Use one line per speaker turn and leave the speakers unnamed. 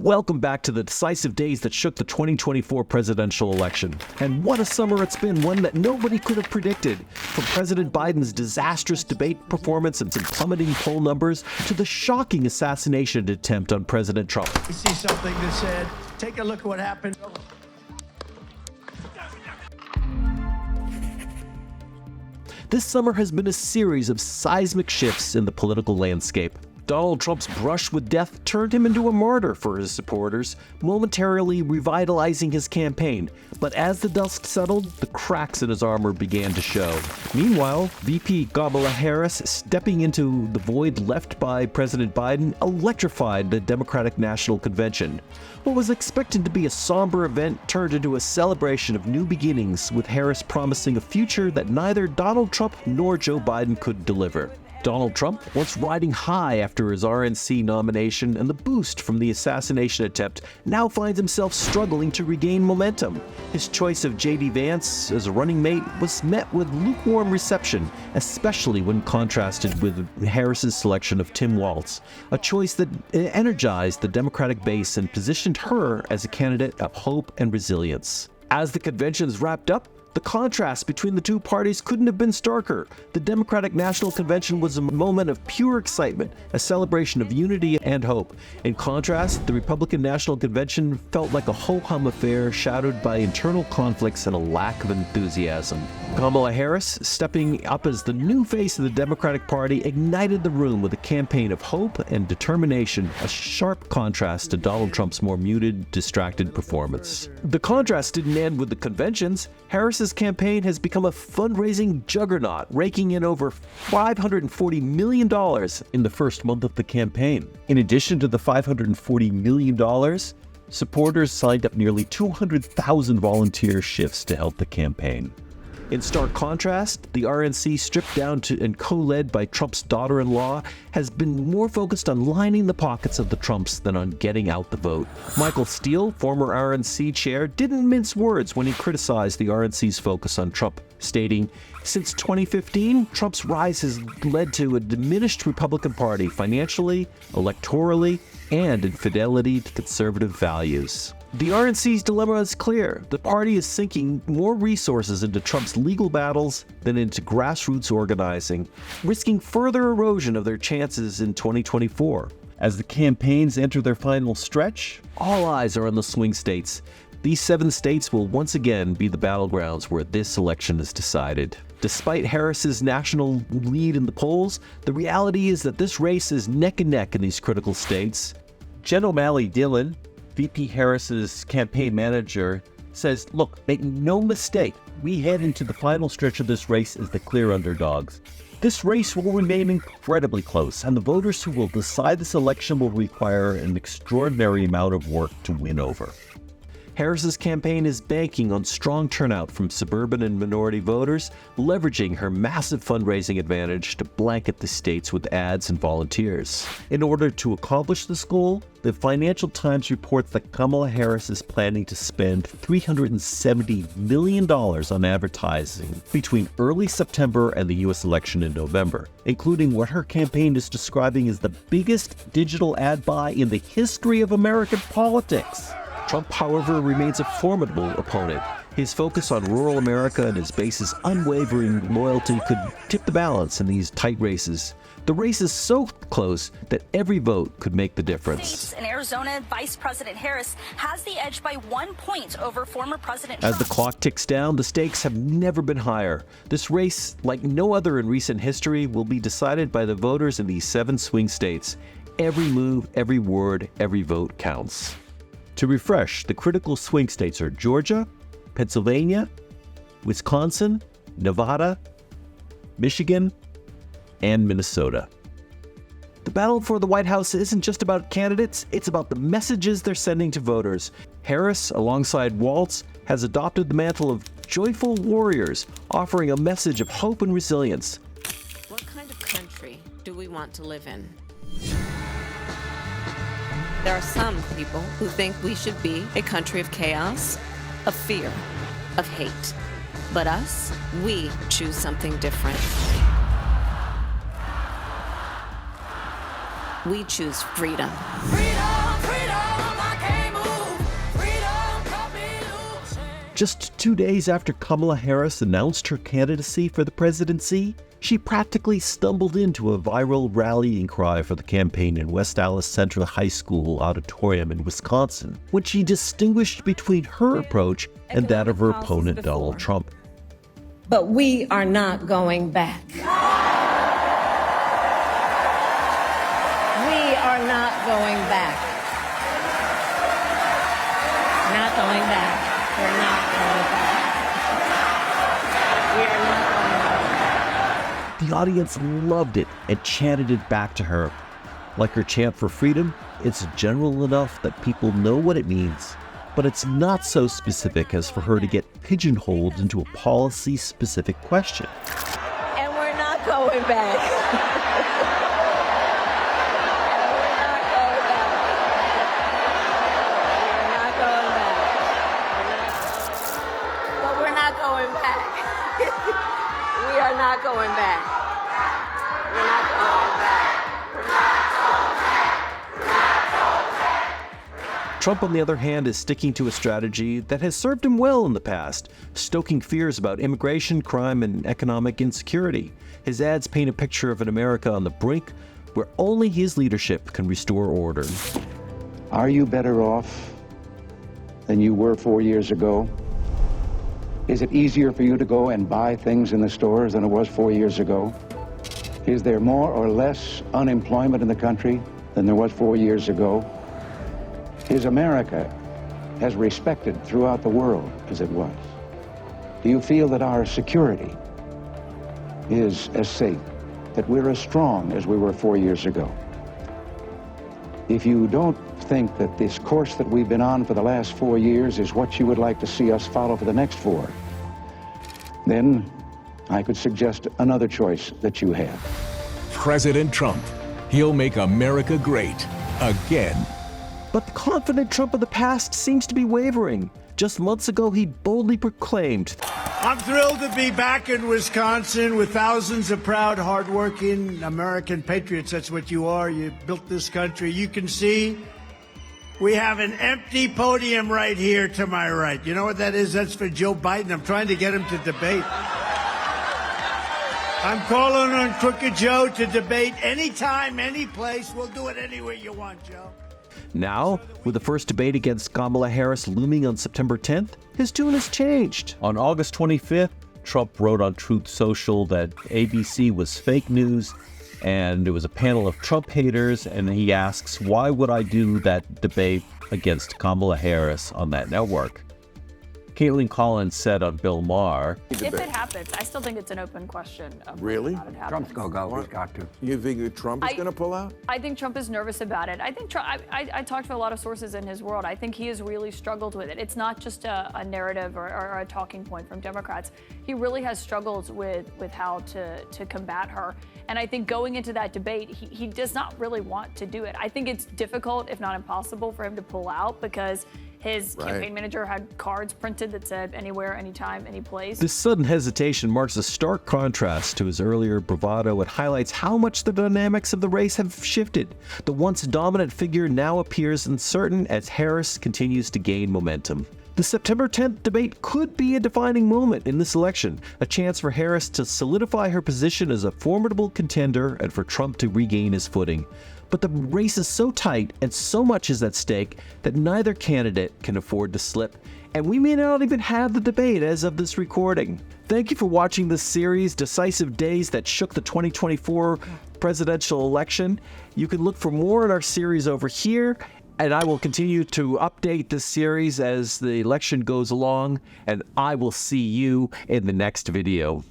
Welcome back to the decisive days that shook the 2024 presidential election. And what a summer it's been, one that nobody could have predicted. From President Biden's disastrous debate performance and some plummeting poll numbers to the shocking assassination attempt on President Trump.
We see something that said, take a look at what happened.
This summer has been a series of seismic shifts in the political landscape. Donald Trump's brush with death turned him into a martyr for his supporters, momentarily revitalizing his campaign. But as the dust settled, the cracks in his armor began to show. Meanwhile, VP Kamala Harris, stepping into the void left by President Biden, electrified the Democratic National Convention. What was expected to be a somber event turned into a celebration of new beginnings, with Harris promising a future that neither Donald Trump nor Joe Biden could deliver. Donald Trump, once riding high after his RNC nomination and the boost from the assassination attempt, now finds himself struggling to regain momentum. His choice of J.D. Vance as a running mate was met with lukewarm reception, especially when contrasted with Harris's selection of Tim Walz, a choice that energized the Democratic base and positioned her as a candidate of hope and resilience. As the conventions wrapped up, the contrast between the two parties couldn't have been starker. The Democratic National Convention was a moment of pure excitement, a celebration of unity and hope. In contrast, the Republican National Convention felt like a ho-hum affair shadowed by internal conflicts and a lack of enthusiasm. Kamala Harris, stepping up as the new face of the Democratic Party, ignited the room with a campaign of hope and determination, a sharp contrast to Donald Trump's more muted, distracted performance. The contrast didn't end with the conventions. Harris's campaign has become a fundraising juggernaut, raking in over $540 million in the first month of the campaign. In addition to the $540 million, supporters signed up nearly 200,000 volunteer shifts to help the campaign. In stark contrast, the RNC, stripped down to and co-led by Trump's daughter-in-law, has been more focused on lining the pockets of the Trumps than on getting out the vote. Michael Steele, former RNC chair, didn't mince words when he criticized the RNC's focus on Trump, stating, "Since 2015, Trump's rise has led to a diminished Republican Party financially, electorally, and in fidelity to conservative values." The RNC's dilemma is clear. The party is sinking more resources into Trump's legal battles than into grassroots organizing, risking further erosion of their chances in 2024. As the campaigns enter their final stretch, all eyes are on the swing states. These 7 states will once again be the battlegrounds where this election is decided. Despite Harris's national lead in the polls, the reality is that this race is neck and neck in these critical states. Jen O'Malley-Dillon, VP Harris's campaign manager, says, "Look, make no mistake, we head into the final stretch of this race as the clear underdogs. This race will remain incredibly close, and the voters who will decide this election will require an extraordinary amount of work to win over." Harris's campaign is banking on strong turnout from suburban and minority voters, leveraging her massive fundraising advantage to blanket the states with ads and volunteers. In order to accomplish this goal, the Financial Times reports that Kamala Harris is planning to spend $370 million on advertising between early September and the U.S. election in November, including what her campaign is describing as the biggest digital ad buy in the history of American politics. Trump, however, remains a formidable opponent. His focus on rural America and his base's unwavering loyalty could tip the balance in these tight races. The race is so close that every vote could make the difference.
In Arizona, Vice President Harris has the edge by 1 point over former President Trump.
As the clock ticks down, the stakes have never been higher. This race, like no other in recent history, will be decided by the voters in these 7 swing states. Every move, every word, every vote counts. To refresh, the critical swing states are Georgia, Pennsylvania, Wisconsin, Nevada, Michigan, and Minnesota. The battle for the White House isn't just about candidates, it's about the messages they're sending to voters. Harris, alongside Walz, has adopted the mantle of joyful warriors, offering a message of hope and resilience.
What kind of country do we want to live in? There are some people who think we should be a country of chaos, of fear, of hate. But us, we choose something different. We choose freedom.
Freedom, freedom,
Just 2 days after Kamala Harris announced her candidacy for the presidency, she practically stumbled into a viral rallying cry for the campaign in West Allis Central High School auditorium in Wisconsin, when she distinguished between her approach and that of her opponent, Donald Trump.
But we are not going back. We are not going back. Not going back. We're not going back. We are not going back.
The audience loved it and chanted it back to her. Like her chant for freedom, it's general enough that people know what it means, but it's not so specific as for her to get pigeonholed into a policy-specific question.
And we're not going back. We are not going back. We're not going back.
Trump, on the other hand, is sticking to a strategy that has served him well in the past, stoking fears about immigration, crime, and economic insecurity. His ads paint a picture of an America on the brink where only his leadership can restore order.
Are you better off than you were 4 years ago? Is it easier for you to go and buy things in the stores than it was 4 years ago? Is there more or less unemployment in the country than there was 4 years ago? Is America as respected throughout the world as it was? Do you feel that our security is as safe, that we're as strong as we were 4 years ago? If you don't think that this course that we've been on for the last 4 years is what you would like to see us follow for the next 4, then I could suggest another choice that you have.
President Trump. He'll make America great again.
But the confident Trump of the past seems to be wavering. Just months ago, he boldly proclaimed,
I'm thrilled to be back in Wisconsin with thousands of proud, hardworking American patriots. That's what you are. You built this country. You can see we have an empty podium right here to my right. You know what that is? That's for Joe Biden. I'm trying to get him to debate. I'm calling on Crooked Joe to debate anytime, any place. We'll do it anywhere you want, Joe.
Now, with the first debate against Kamala Harris looming on September 10th, his tune has changed. On August 25th, Trump wrote on Truth Social that ABC was fake news, and it was a panel of Trump haters, and he asks, why would I do that debate against Kamala Harris on that network? Caitlin Collins said on Bill Maher,
If it happens, I still think it's an open question of
Really?
whether or not it happens.
Trump's gonna go, he's got to.
You think that Trump is going to pull out?
I think Trump is nervous about it. I think I talked to a lot of sources in his world. I think he has really struggled with it. It's not just a narrative or a talking point from Democrats. He really has struggled with how to combat her. And I think going into that debate, he does not really want to do it. I think it's difficult, if not impossible, for him to pull out because his campaign manager had cards printed that said anywhere, anytime, any place.
this sudden hesitation marks a stark contrast to his earlier bravado. It highlights how much the dynamics of the race have shifted. The once dominant figure now appears uncertain as Harris continues to gain momentum. The September 10th debate could be a defining moment in this election, a chance for Harris to solidify her position as a formidable contender and for Trump to regain his footing. But the race is so tight and so much is at stake that neither candidate can afford to slip, and we may not even have the debate as of this recording. Thank you for watching this series, Decisive Days That Shook the 2024 Presidential Election. You can look for more in our series over here, and I will continue to update this series as the election goes along, and I will see you in the next video.